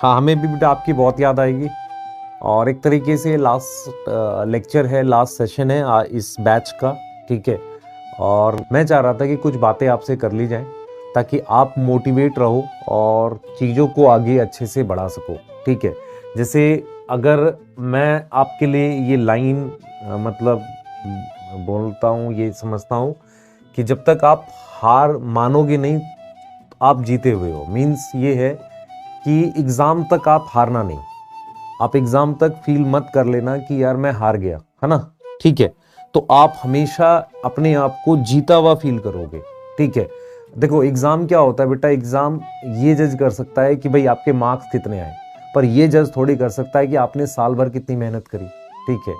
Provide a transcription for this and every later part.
हाँ, हमें भी बेटा आपकी बहुत याद आएगी। और एक तरीके से लास्ट लेक्चर है, लास्ट सेशन है इस बैच का, ठीक है। और मैं चाह रहा था कि कुछ बातें आपसे कर ली जाएं ताकि आप मोटिवेट रहो और चीज़ों को आगे अच्छे से बढ़ा सको, ठीक है। जैसे अगर मैं आपके लिए ये लाइन मतलब बोलता हूँ, ये समझता हूँ कि जब तक आप हार मानोगे नहीं आप जीते हुए हो। मीन्स ये है कि एग्ज़ाम तक आप हारना नहीं। आप एग्ज़ाम तक फील मत कर लेना कि यार मैं हार गया, है ना, ठीक है। तो आप हमेशा अपने आप को जीता हुआ फील करोगे, ठीक है। देखो एग्ज़ाम क्या होता है बेटा, एग्ज़ाम ये जज कर सकता है कि भाई आपके मार्क्स कितने आए, पर ये जज थोड़ी कर सकता है कि आपने साल भर कितनी मेहनत करी, ठीक है।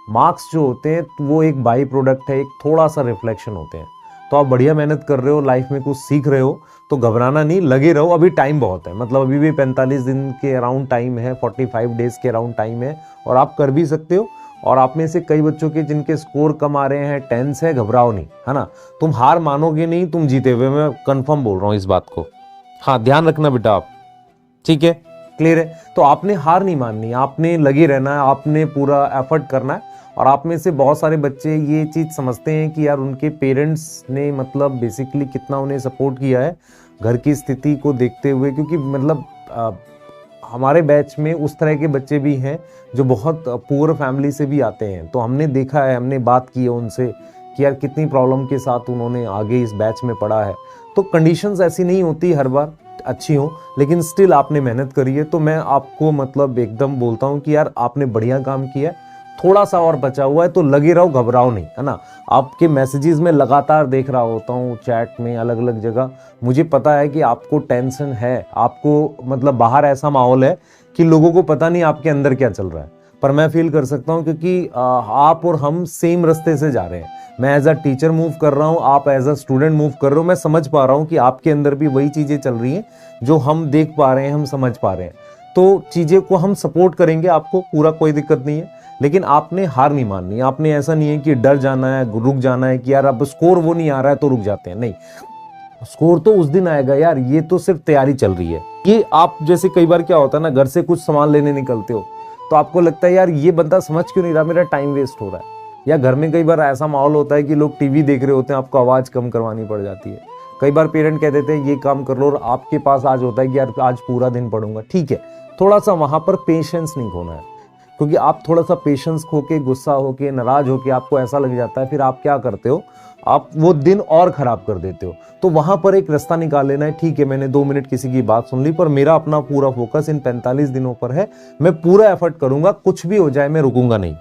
मार्क्स जो होते हैं वो एक बाई प्रोडक्ट है, एक थोड़ा सा रिफ्लेक्शन होते हैं। तो आप बढ़िया मेहनत कर रहे हो, लाइफ में कुछ सीख रहे हो, तो घबराना नहीं, लगे रहो। अभी टाइम बहुत है, मतलब अभी भी 45 दिन के अराउंड टाइम है, 45 डेज के अराउंड टाइम है, और आप कर भी सकते हो। और आप में से कई बच्चों के जिनके स्कोर कम आ रहे हैं, टेंस है, घबराओ नहीं, है ना। तुम हार मानोगे नहीं, तुम जीते हुए, मैं कंफर्म बोल रहा हूँ इस बात को। हाँ, ध्यान रखना बेटा आप, ठीक है, क्लियर है। तो आपने हार नहीं माननी, आपने लगे रहना है, आपने पूरा एफर्ट करना है। और आप में से बहुत सारे बच्चे ये चीज़ समझते हैं कि यार उनके पेरेंट्स ने मतलब बेसिकली कितना उन्हें सपोर्ट किया है घर की स्थिति को देखते हुए, क्योंकि मतलब हमारे बैच में उस तरह के बच्चे भी हैं जो बहुत पुअर फैमिली से भी आते हैं। तो हमने देखा है, हमने बात की है उनसे कि यार कितनी प्रॉब्लम के साथ उन्होंने आगे इस बैच में पढ़ा है। तो कंडीशंस ऐसी नहीं होती हर बार अच्छी हो, लेकिन स्टिल आपने मेहनत करी है। तो मैं आपको मतलब एकदम बोलता हूँ कि यार आपने बढ़िया काम किया है, थोड़ा सा और बचा हुआ है, तो लगे रहो, घबराओ नहीं, है ना। आपके मैसेजेस में लगातार देख रहा होता हूँ, चैट में, अलग अलग जगह, मुझे पता है कि आपको टेंशन है, आपको मतलब बाहर ऐसा माहौल है कि लोगों को पता नहीं आपके अंदर क्या चल रहा है। पर मैं फील कर सकता हूँ क्योंकि आप और हम सेम रास्ते से जा रहे हैं। मैं एज अ टीचर मूव कर रहा हूँ, आप एज अ स्टूडेंट मूव कर रहे हो। मैं समझ पा रहा हूँ कि आपके अंदर भी वही चीज़ें चल रही हैं जो हम देख पा रहे हैं, हम समझ पा रहे हैं। तो चीज़ें को हम सपोर्ट करेंगे आपको पूरा, कोई दिक्कत नहीं है। लेकिन आपने हार नहीं माननी, आपने ऐसा नहीं है कि डर जाना है, रुक जाना है कि यार अब स्कोर वो नहीं आ रहा है तो रुक जाते हैं, नहीं। स्कोर तो उस दिन आएगा यार, ये तो सिर्फ तैयारी चल रही है। ये आप जैसे कई बार क्या होता है ना, घर से कुछ सामान लेने निकलते हो तो आपको लगता है यार ये बंदा समझ क्यों नहीं रहा, मेरा टाइम वेस्ट हो रहा है। या घर में कई बार ऐसा माहौल होता है कि लोग टीवी देख रहे होते हैं, आपको आवाज़ कम करवानी पड़ जाती है। कई बार पेरेंट कह देते हैं ये काम कर लो, और आपके पास आज होता है कि यार आज पूरा दिन पढ़ूंगा, ठीक है। थोड़ा सा वहाँ पर पेशेंस नहीं खोना है, क्योंकि आप थोड़ा सा पेशेंस खो के, गुस्सा होके, नाराज होके, आपको ऐसा लग जाता है, फिर आप क्या करते हो, आप वो दिन और खराब कर देते हो। तो वहां पर एक रास्ता निकाल लेना है, ठीक है मैंने 2 मिनट किसी की बात सुन ली, पर मेरा अपना पूरा फोकस इन 45 दिनों पर है, मैं पूरा एफर्ट करूंगा, कुछ भी हो जाए मैं रुकूंगा नहीं।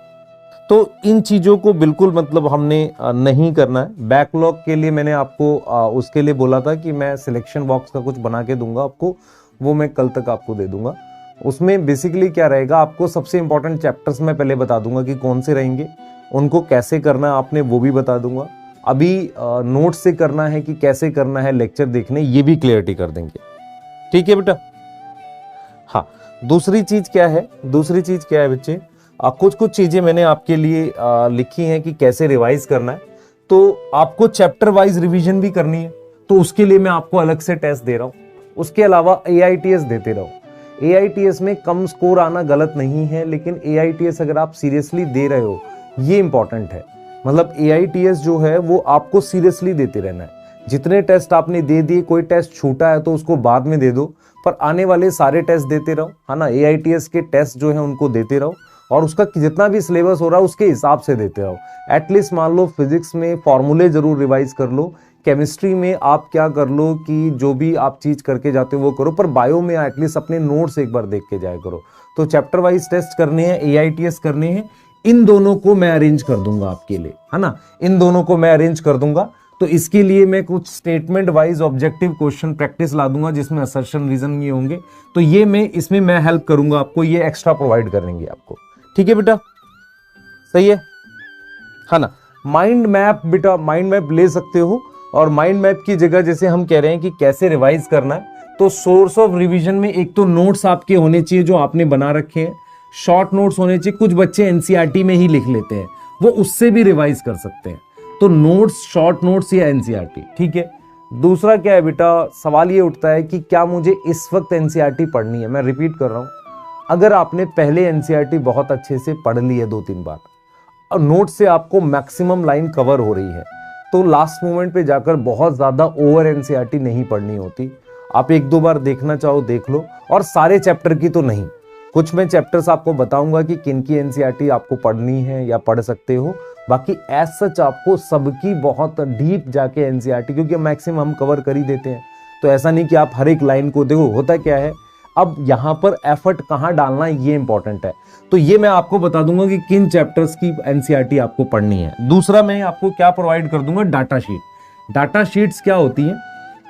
तो इन चीज़ों को बिल्कुल मतलब हमने नहीं करना है। बैकलॉग के लिए मैंने आपको उसके लिए बोला था कि मैं सिलेक्शन बॉक्स का कुछ बना के दूंगा आपको, वो मैं कल तक आपको दे दूंगा। उसमें बेसिकली क्या रहेगा, आपको सबसे इंपॉर्टेंट चैप्टर्स मैं पहले बता दूंगा कि कौन से रहेंगे, उनको कैसे करना है आपने वो भी बता दूंगा। अभी नोट से करना है कि कैसे करना है लेक्चर देखने, ये भी क्लियरिटी कर देंगे, ठीक है बेटा। हाँ, दूसरी चीज क्या है, दूसरी चीज क्या है बच्चे, कुछ कुछ चीजें मैंने आपके लिए लिखी हैं कि कैसे रिवाइज करना है। तो आपको चैप्टर वाइज रिवीजन भी करनी है, तो उसके लिए मैं आपको अलग से टेस्ट दे रहा हूँ। उसके अलावा AITS देते रहो। AITS में कम स्कोर आना गलत नहीं है, लेकिन AITS अगर आप सीरियसली दे रहे हो, ये इंपॉर्टेंट है। मतलब AITS जो है वो आपको सीरियसली देते रहना है। जितने टेस्ट आपने दे दिए, कोई टेस्ट छूटा है तो उसको बाद में दे दो, पर आने वाले सारे टेस्ट देते रहो, है ना। AITS के टेस्ट जो है उनको देते रहो, और उसका जितना भी सिलेबस हो रहा है उसके हिसाब से देते रहो। एटलीस्ट मान लो फिजिक्स में फॉर्मूले जरूर रिवाइज कर लो, केमिस्ट्री में आप क्या कर लो कि जो भी आप चीज करके जाते हो वो करो, पर बायो में एटलीस्ट अपने नोट्स एक बार देख के जाया करो। तो चैप्टर वाइज टेस्ट करने हैं, AITS करने हैं, इन दोनों को मैं अरेंज कर दूंगा आपके लिए, है ना। इन दोनों को मैं अरेंज कर दूंगा। तो इसके लिए मैं कुछ statement wise objective question practice ला दूंगा जिसमें असर्शन रीजन ये होंगे। तो ये मैं इसमें मैं हेल्प करूंगा आपको, ये एक्स्ट्रा प्रोवाइड करेंगे आपको, ठीक है बेटा, सही है ना। माइंड मैप बेटा, माइंड मैप ले सकते हो, और माइंड मैप की जगह जैसे हम कह रहे हैं कि कैसे रिवाइज करना है, तो सोर्स ऑफ रिवीजन में एक तो नोट्स आपके होने चाहिए जो आपने बना रखे हैं, शॉर्ट नोट्स होने चाहिए। कुछ बच्चे NCERT में ही लिख लेते हैं, वो उससे भी रिवाइज कर सकते हैं। तो नोट्स, शॉर्ट नोट्स या NCERT, ठीक है। दूसरा क्या है बेटा, सवाल ये उठता है कि क्या मुझे इस वक्त एनसीईआरटी पढ़नी है। मैं रिपीट कर रहा हूं, अगर आपने पहले एनसीईआरटी बहुत अच्छे से पढ़ ली है 2-3 बार और नोट से आपको मैक्सिमम लाइन कवर हो रही है, तो लास्ट मोमेंट पे जाकर बहुत ज्यादा ओवर एनसीईआरटी नहीं पढ़नी होती। आप 1-2 बार देखना चाहो देख लो, और सारे चैप्टर की तो नहीं। कुछ मैं चैप्टर्स आपको बताऊंगा कि किन की एनसीईआरटी आपको पढ़नी है या पढ़ सकते हो। बाकी एज सच आपको सबकी बहुत डीप जाके एनसीईआरटी, क्योंकि मैक्सिमम हम कवर कर ही देते हैं, तो ऐसा नहीं कि आप हर एक लाइन को देखो। होता क्या है, अब यहाँ पर एफर्ट कहाँ डालना है ये इंपॉर्टेंट है। तो ये मैं आपको बता दूंगा कि किन चैप्टर्स की एनसीईआरटी आपको पढ़नी है। दूसरा मैं आपको क्या प्रोवाइड कर दूंगा, डाटा शीट। डाटा शीट्स क्या होती हैं,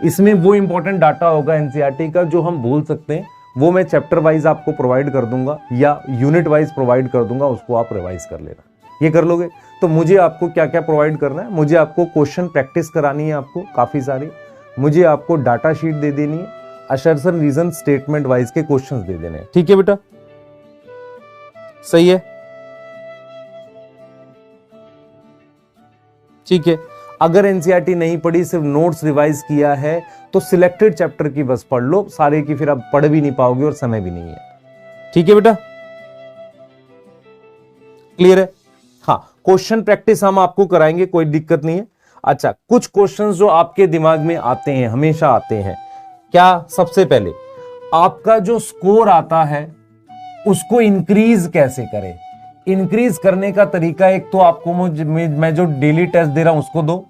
इसमें वो इंपॉर्टेंट डाटा होगा एनसीईआरटी का जो हम भूल सकते हैं, वो मैं चैप्टर वाइज आपको प्रोवाइड कर दूंगा या यूनिट वाइज प्रोवाइड कर दूंगा, उसको आप रिवाइज कर लेना। ये कर लोगे तो मुझे आपको क्या क्या प्रोवाइड करना है, मुझे आपको क्वेश्चन प्रैक्टिस करानी है, आपको काफी सारी, मुझे आपको डाटा शीट दे देनी है, असर्शन रीजन स्टेटमेंट वाइज के क्वेश्चंस दे देने हैं। ठीक है बेटा, सही है, ठीक है। अगर एनसीईआरटी नहीं पढ़ी, सिर्फ नोट्स रिवाइज किया है, तो सिलेक्टेड चैप्टर की बस पढ़ लो, सारे की फिर आप पढ़ भी नहीं पाओगे और समय भी नहीं है। ठीक है बेटा, क्लियर है। हाँ, क्वेश्चन प्रैक्टिस हम आपको कराएंगे, कोई दिक्कत नहीं है। अच्छा, कुछ क्वेश्चंस जो आपके दिमाग में आते हैं, हमेशा आते हैं, क्या, सबसे पहले आपका जो स्कोर आता है उसको इंक्रीज कैसे करें। इंक्रीज करने का तरीका, एक तो आपको मैं जो डेली टेस्ट दे रहा हूं उसको दो,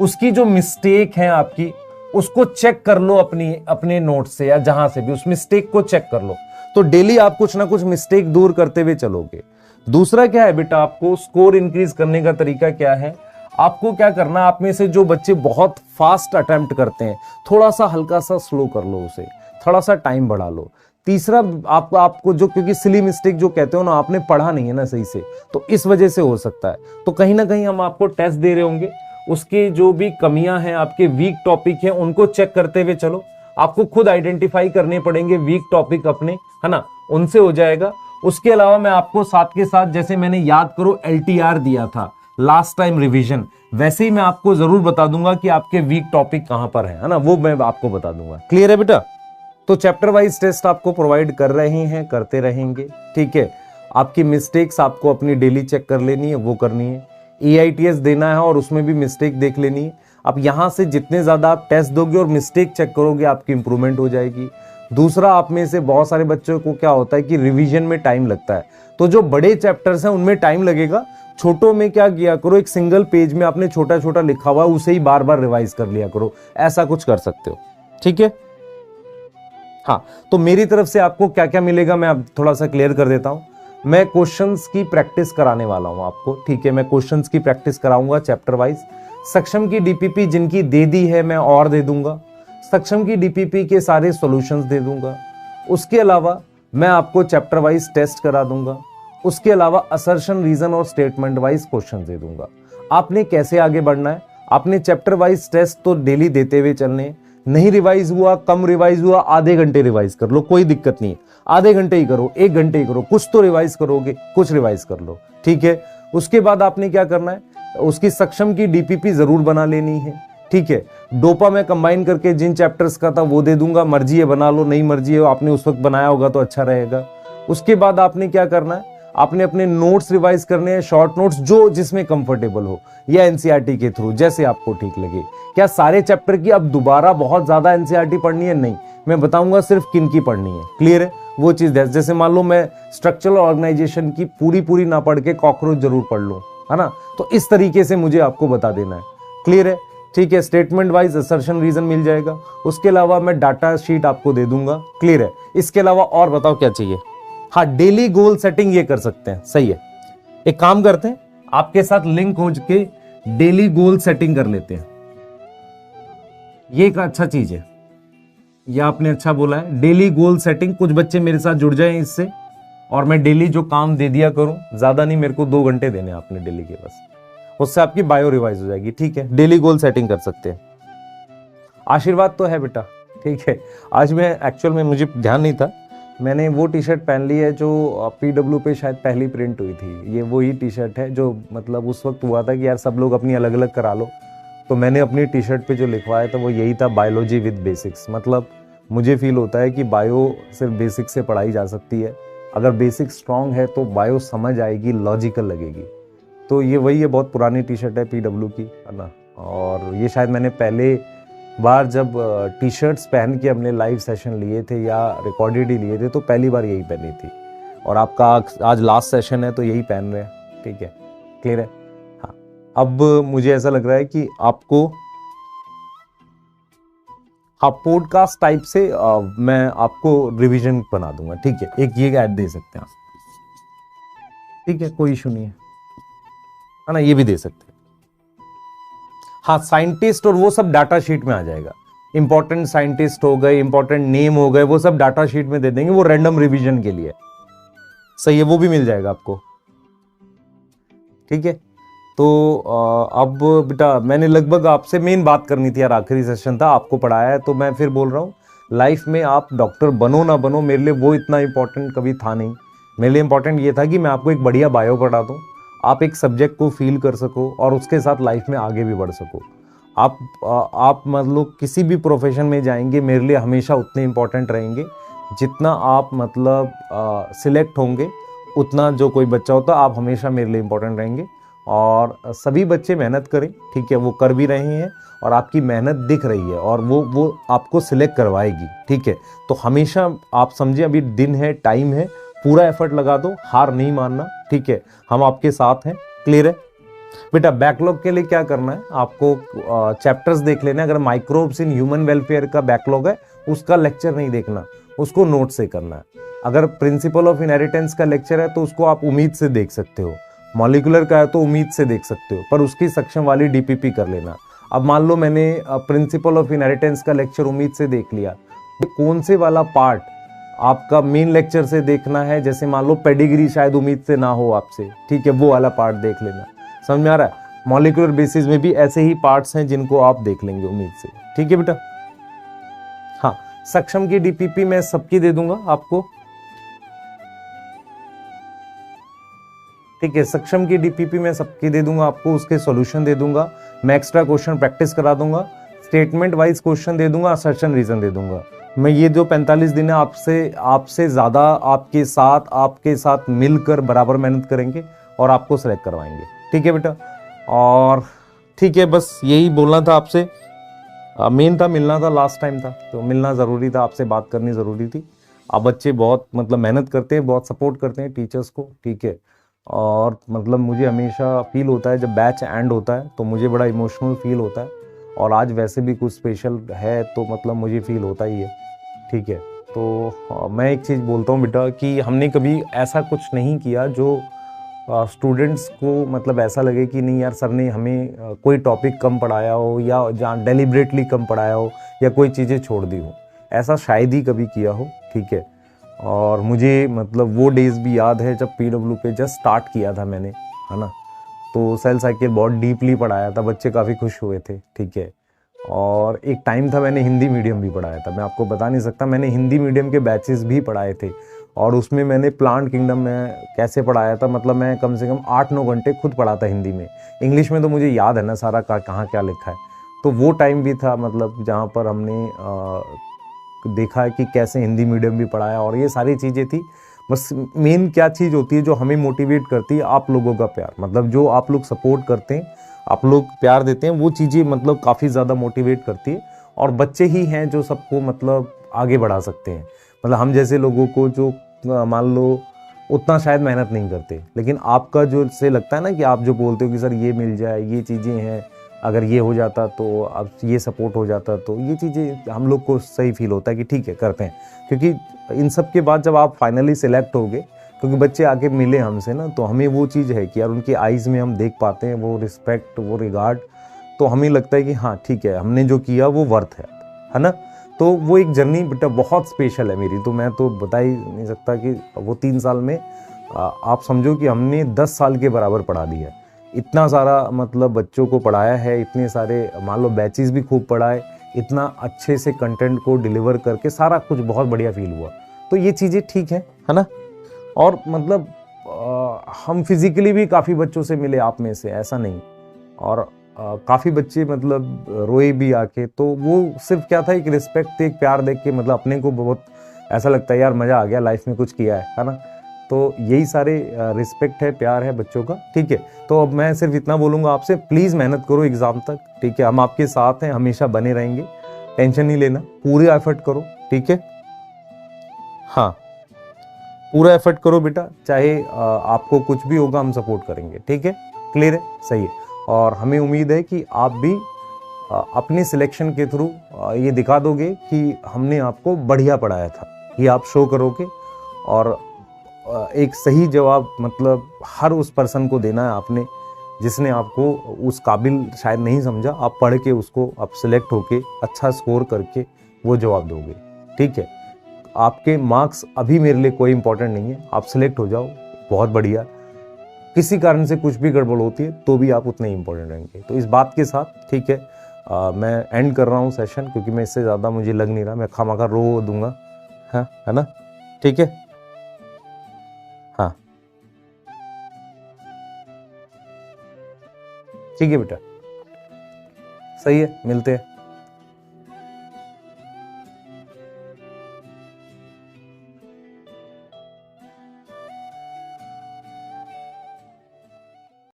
उसकी जो मिस्टेक है आपकी उसको चेक कर लो, अपने नोट से या जहां से भी उस मिस्टेक को चेक कर लो, तो डेली आप कुछ ना कुछ मिस्टेक दूर करते हुए चलोगे। दूसरा क्या है बेटा, आपको स्कोर इंक्रीज करने का तरीका क्या है, आपको क्या करना, आप में से जो बच्चे बहुत फास्ट अटेम्प्ट करते हैं, थोड़ा सा हल्का सा स्लो कर लो उसे, थोड़ा सा टाइम बढ़ा लो। तीसरा, आपको जो, क्योंकि सिली मिस्टेक जो कहते हो ना, आपने पढ़ा नहीं है ना सही से, तो इस वजह से हो सकता है। तो कहीं ना कहीं हम आपको टेस्ट दे रहे होंगे, उसके जो भी कमियां हैं, आपके वीक टॉपिक हैं, उनको चेक करते हुए चलो। आपको खुद आइडेंटिफाई करने पड़ेंगे वीक टॉपिक अपने, है ना, उनसे हो जाएगा। उसके अलावा मैं आपको साथ के साथ, जैसे मैंने याद करो एलटीआर दिया था लास्ट टाइम रिवीजन, वैसे ही मैं आपको जरूर बता दूंगा कि आपके वीक टॉपिक कहां पर है ना, वो मैं आपको बता दूंगा। क्लियर है बेटा। तो चैप्टर वाइज टेस्ट आपको प्रोवाइड कर रहे हैं, करते रहेंगे, ठीक है। आपकी मिस्टेक्स आपको अपनी डेली चेक कर लेनी है, वो करनी है। EITS देना है और उसमें भी मिस्टेक देख लेनी है। अब यहां से जितने ज्यादा आप टेस्ट दोगे और मिस्टेक चेक करोगे, आपकी इंप्रूवमेंट हो जाएगी। दूसरा, आप में से बहुत सारे बच्चों को क्या होता है कि रिवीजन में टाइम लगता है, तो जो बड़े चैप्टर्स हैं उनमें टाइम लगेगा, छोटों में क्या किया करो, एक सिंगल पेज में आपने छोटा छोटा लिखा हुआ है, उसे ही बार बार रिवाइज कर लिया करो, ऐसा कुछ कर सकते हो। ठीक है। हाँ, तो मेरी तरफ से आपको क्या क्या मिलेगा मैं अब थोड़ा सा क्लियर कर देता हूं। मैं क्वेश्चंस की प्रैक्टिस कराने वाला हूं आपको, ठीक है। मैं क्वेश्चंस की प्रैक्टिस कराऊंगा चैप्टर वाइज। सक्षम की डीपीपी जिनकी दे दी है मैं और दे दूंगा, सक्षम की डीपीपी के सारे सॉल्यूशंस दे दूंगा। उसके अलावा मैं आपको चैप्टर वाइज टेस्ट करा दूंगा। उसके अलावा असर्शन, रीजन और स्टेटमेंट वाइज क्वेश्चन दे दूंगा। आपने कैसे आगे बढ़ना है, आपने चैप्टर वाइज टेस्ट तो डेली देते हुए चलने, नहीं रिवाइज हुआ, कम रिवाइज हुआ, आधे घंटे रिवाइज कर लो, कोई दिक्कत नहीं है। आधे घंटे ही करो, 1 घंटे ही करो, कुछ तो रिवाइज करोगे, कुछ रिवाइज कर लो, ठीक है। उसके बाद आपने क्या करना है, उसकी सक्षम की डीपीपी जरूर बना लेनी है, ठीक है। डोपा में कंबाइन करके जिन चैप्टर्स का था वो दे दूंगा, मर्जी है बना लो, नहीं मर्जी है आपने उस वक्त बनाया होगा तो अच्छा रहेगा। उसके बाद आपने क्या करना है, आपने अपने नोट्स रिवाइज करने हैं, शॉर्ट नोट्स जो जिसमें कंफर्टेबल हो, या एनसीईआरटी के थ्रू जैसे आपको ठीक लगे। क्या सारे चैप्टर की अब दोबारा बहुत ज्यादा एनसीईआरटी पढ़नी है, नहीं, मैं बताऊंगा सिर्फ किन की पढ़नी है। क्लियर है वो चीज। जैसे मान लो मैं स्ट्रक्चरल ऑर्गेनाइजेशन की पूरी ना पढ़ के कॉकरोच जरूर पढ़ लूं, है ना, तो इस तरीके से मुझे आपको बता देना है। क्लियर है, ठीक है। स्टेटमेंट वाइज असर्शन, रीजन मिल जाएगा। उसके अलावा मैं डाटा शीट आपको दे दूंगा। क्लियर है। इसके अलावा और बताओ क्या चाहिए। हाँ, डेली गोल सेटिंग ये कर सकते हैं, सही है। एक काम करते हैं, आपके साथ लिंक हो के डेली गोल सेटिंग कर लेते हैं। ये एक अच्छा चीज है, यह आपने अच्छा बोला है, डेली गोल सेटिंग। कुछ बच्चे मेरे साथ जुड़ जाएं इससे, और मैं डेली जो काम दे दिया करूं, ज्यादा नहीं, मेरे को 2 घंटे देने आपने डेली के, बस उससे आपकी बायो रिवाइज हो जाएगी। ठीक है, डेली गोल सेटिंग कर सकते हैं। आशीर्वाद तो है बेटा, ठीक है। आज मैं एक्चुअल में मुझे ध्यान नहीं था, मैंने वो टी शर्ट पहन ली है जो PW पे शायद पहली प्रिंट हुई थी। ये वही टी शर्ट है जो मतलब उस वक्त हुआ था कि यार सब लोग अपनी अलग अलग करा लो, तो मैंने अपनी टी शर्ट पे जो लिखवाया था वो यही था, बायोलॉजी विद बेसिक्स। मतलब मुझे फील होता है कि बायो सिर्फ बेसिक्स से पढ़ाई जा सकती है, अगर बेसिक स्ट्रांग है तो बायो समझ आएगी, लॉजिकल लगेगी। तो ये वही है, बहुत पुरानी टी शर्ट है PW की, है ना। और ये शायद मैंने पहले बार जब टी शर्ट्स पहन के अपने लाइव सेशन लिए थे या रिकॉर्डेड ही लिए थे, तो पहली बार यही पहनी थी। और आपका आज लास्ट सेशन है तो यही पहन रहे हैं, ठीक है, क्लियर है। हाँ, अब मुझे ऐसा लग रहा है कि आपको हाँ पॉडकास्ट टाइप से मैं आपको रिवीजन बना दूंगा, ठीक है। एक ये ऐड दे सकते हैं आप, ठीक है, कोई इशू नहीं है ना, ये भी दे सकते हैं। हाँ, साइंटिस्ट और वो सब डाटा शीट में आ जाएगा। इंपॉर्टेंट साइंटिस्ट हो गए, इंपॉर्टेंट नेम हो गए, वो सब डाटा शीट में दे देंगे, वो रैंडम रिवीजन के लिए सही है, वो भी मिल जाएगा आपको, ठीक है। तो अब बेटा मैंने लगभग आपसे मेन बात करनी थी यार, आखिरी सेशन था, आपको पढ़ाया है तो मैं फिर बोल रहा हूँ, लाइफ में आप डॉक्टर बनो ना बनो, मेरे लिए वो इतना इंपॉर्टेंट कभी था नहीं। मेरे लिए इंपॉर्टेंट ये था कि मैं आपको एक बढ़िया बायो पढ़ा दूँ, आप एक सब्जेक्ट को फील कर सको और उसके साथ लाइफ में आगे भी बढ़ सको। आप मतलब किसी भी प्रोफेशन में जाएंगे, मेरे लिए हमेशा उतने इंपॉर्टेंट रहेंगे जितना आप मतलब सिलेक्ट होंगे, उतना जो कोई बच्चा होता आप हमेशा मेरे लिए इंपॉर्टेंट रहेंगे। और सभी बच्चे मेहनत करें, ठीक है, वो कर भी रहे हैं और आपकी मेहनत दिख रही है और वो आपको सिलेक्ट करवाएगी, ठीक है। तो हमेशा आप समझे अभी दिन है, टाइम है, पूरा एफर्ट लगा दो, हार नहीं मानना, ठीक है, हम आपके साथ हैं, क्लियर है। बेटा बैकलॉग के लिए क्या करना है, आपको चैप्टर्स देख लेना है। अगर माइक्रोब्स इन ह्यूमन वेलफेयर का बैकलॉग है, उसका लेक्चर नहीं देखना, उसको नोट से करना है। अगर प्रिंसिपल ऑफ इनहेरिटेंस का लेक्चर है तो उसको आप उम्मीद से देख सकते हो, मॉलिक्यूलर का है तो उम्मीद से देख सकते हो, पर उसकी सक्षम वाली DPP कर लेना। अब मान लो मैंने प्रिंसिपल ऑफ इनहेरिटेंस का लेक्चर उम्मीद से देख लिया, तो कौन से वाला पार्ट आपका मेन लेक्चर से देखना है, जैसे मान लो पेडिग्री शायद उम्मीद से ना हो आपसे, ठीक है, वो वाला पार्ट देख लेना। समझ में आ रहा है। मॉलिक्यूलर बेसिस में भी ऐसे ही पार्ट्स हैं जिनको आप देख लेंगे उम्मीद से, ठीक है बेटा। हाँ, सक्षम की DPP मैं सबकी दे दूंगा आपको, ठीक है, सक्षम की DPP मैं सबकी दे दूंगा आपको, उसके सॉल्यूशन दे दूंगा, मैं एक्स्ट्रा क्वेश्चन प्रैक्टिस करा दूंगा, स्टेटमेंट वाइज क्वेश्चन दे दूंगा, असर्शन रीजन दे दूंगा। मैं ये जो 45 दिन है आपसे ज़्यादा आपके साथ मिलकर बराबर मेहनत करेंगे और आपको सेलेक्ट करवाएंगे, ठीक है बेटा। और ठीक है, बस यही बोलना था आपसे, मेन था मिलना था, लास्ट टाइम था तो मिलना ज़रूरी था, आपसे बात करनी ज़रूरी थी। आप बच्चे बहुत मतलब मेहनत करते हैं, बहुत सपोर्ट करते हैं टीचर्स को, ठीक है। और मतलब मुझे हमेशा फील होता है जब बैच एंड होता है तो मुझे बड़ा इमोशनल फील होता है, और आज वैसे भी कुछ स्पेशल है तो मतलब मुझे फील होता ही है, ठीक है। तो मैं एक चीज़ बोलता हूँ बेटा कि हमने कभी ऐसा कुछ नहीं किया जो स्टूडेंट्स को मतलब ऐसा लगे कि नहीं यार सर ने हमें कोई टॉपिक कम पढ़ाया हो या जहाँ डेलिबरेटली कम पढ़ाया हो या कोई चीज़ें छोड़ दी हो, ऐसा शायद ही कभी किया हो, ठीक है। और मुझे मतलब वो डेज़ भी याद है जब PW पे जस्ट स्टार्ट किया था मैंने, है ना, तो सेल साइकिल बहुत डीपली पढ़ाया था, बच्चे काफ़ी खुश हुए थे, ठीक है। और एक टाइम था मैंने हिंदी मीडियम भी पढ़ाया था, मैं आपको बता नहीं सकता, मैंने हिंदी मीडियम के बैचेस भी पढ़ाए थे और उसमें मैंने प्लांट किंगडम में कैसे पढ़ाया था, मतलब मैं कम से कम 8-9 घंटे खुद पढ़ा था हिंदी में। इंग्लिश में तो मुझे याद है ना सारा कहाँ क्या लिखा है। तो वो टाइम भी था मतलब जहाँ पर हमने देखा है कि कैसे हिंदी मीडियम भी पढ़ाया और ये सारी चीज़ें थी। बस मेन क्या चीज़ होती है जो हमें मोटिवेट करती है, आप लोगों का प्यार, मतलब जो आप लोग सपोर्ट करते हैं, आप लोग प्यार देते हैं, वो चीज़ें मतलब काफ़ी ज़्यादा मोटिवेट करती है। और बच्चे ही हैं जो सबको मतलब आगे बढ़ा सकते हैं, मतलब हम जैसे लोगों को जो मान लो उतना शायद मेहनत नहीं करते, लेकिन आपका जो से लगता है ना कि आप जो बोलते हो कि सर ये मिल जाए, ये चीज़ें हैं, अगर ये हो जाता तो अब ये सपोर्ट हो जाता, तो ये चीज़ें हम लोग को सही फील होता है कि ठीक है करते हैं। क्योंकि इन सब के बाद जब आप फाइनली सिलेक्ट हो गए, क्योंकि बच्चे आके मिले हमसे ना, तो हमें वो चीज़ है कि यार उनकी आइज़ में हम देख पाते हैं वो रिस्पेक्ट, वो रिगार्ड, तो हमें लगता है कि हाँ ठीक है हमने जो किया वो वर्थ है ना। तो वो एक जर्नी बेटा बहुत स्पेशल है मेरी, तो मैं तो बता ही नहीं सकता कि वो 3 साल में आप समझो कि हमने 10 साल के बराबर पढ़ा दिया, इतना सारा मतलब बच्चों को पढ़ाया है, इतने सारे मान लो बैचेस भी खूब पढ़ाए, इतना अच्छे से कंटेंट को डिलीवर करके सारा कुछ बहुत बढ़िया फील हुआ। तो ये चीज़ें ठीक है ना। और मतलब हम फिज़िकली भी काफ़ी बच्चों से मिले आप में से, ऐसा नहीं, और काफ़ी बच्चे मतलब रोए भी आके, तो वो सिर्फ क्या था, एक रिस्पेक्ट, एक प्यार देख के मतलब अपने को बहुत ऐसा लगता है यार मज़ा आ गया, लाइफ में कुछ किया है ना। तो यही सारे रिस्पेक्ट है, प्यार है बच्चों का, ठीक है। तो अब मैं सिर्फ इतना बोलूँगा आपसे, प्लीज़ मेहनत करो एग्ज़ाम तक, ठीक है। हम आपके साथ हैं, हमेशा बने रहेंगे, टेंशन नहीं लेना, पूरे एफर्ट करो, ठीक है। हाँ, पूरा एफर्ट करो बेटा, चाहे आपको कुछ भी होगा हम सपोर्ट करेंगे, ठीक है। क्लियर है, सही है। और हमें उम्मीद है कि आप भी अपने सिलेक्शन के थ्रू ये दिखा दोगे कि हमने आपको बढ़िया पढ़ाया था, ये आप शो करोगे। और एक सही जवाब मतलब हर उस पर्सन को देना है आपने जिसने आपको उस काबिल शायद नहीं समझा, आप पढ़ के उसको आप सिलेक्ट होके अच्छा स्कोर करके वो जवाब दोगे, ठीक है। आपके मार्क्स अभी मेरे लिए कोई इंपॉर्टेंट नहीं है, आप सिलेक्ट हो जाओ, बहुत बढ़िया। किसी कारण से कुछ भी गड़बड़ होती है तो भी आप उतने इंपॉर्टेंट रहेंगे। तो इस बात के साथ, ठीक है, मैं एंड कर रहा हूँ सेशन, क्योंकि मैं इससे ज़्यादा मुझे लग नहीं रहा, मैं खामखा रो दूंगा, हाँ, है ना, ठीक है। हाँ, ठीक है बेटा, सही है, मिलते हैं।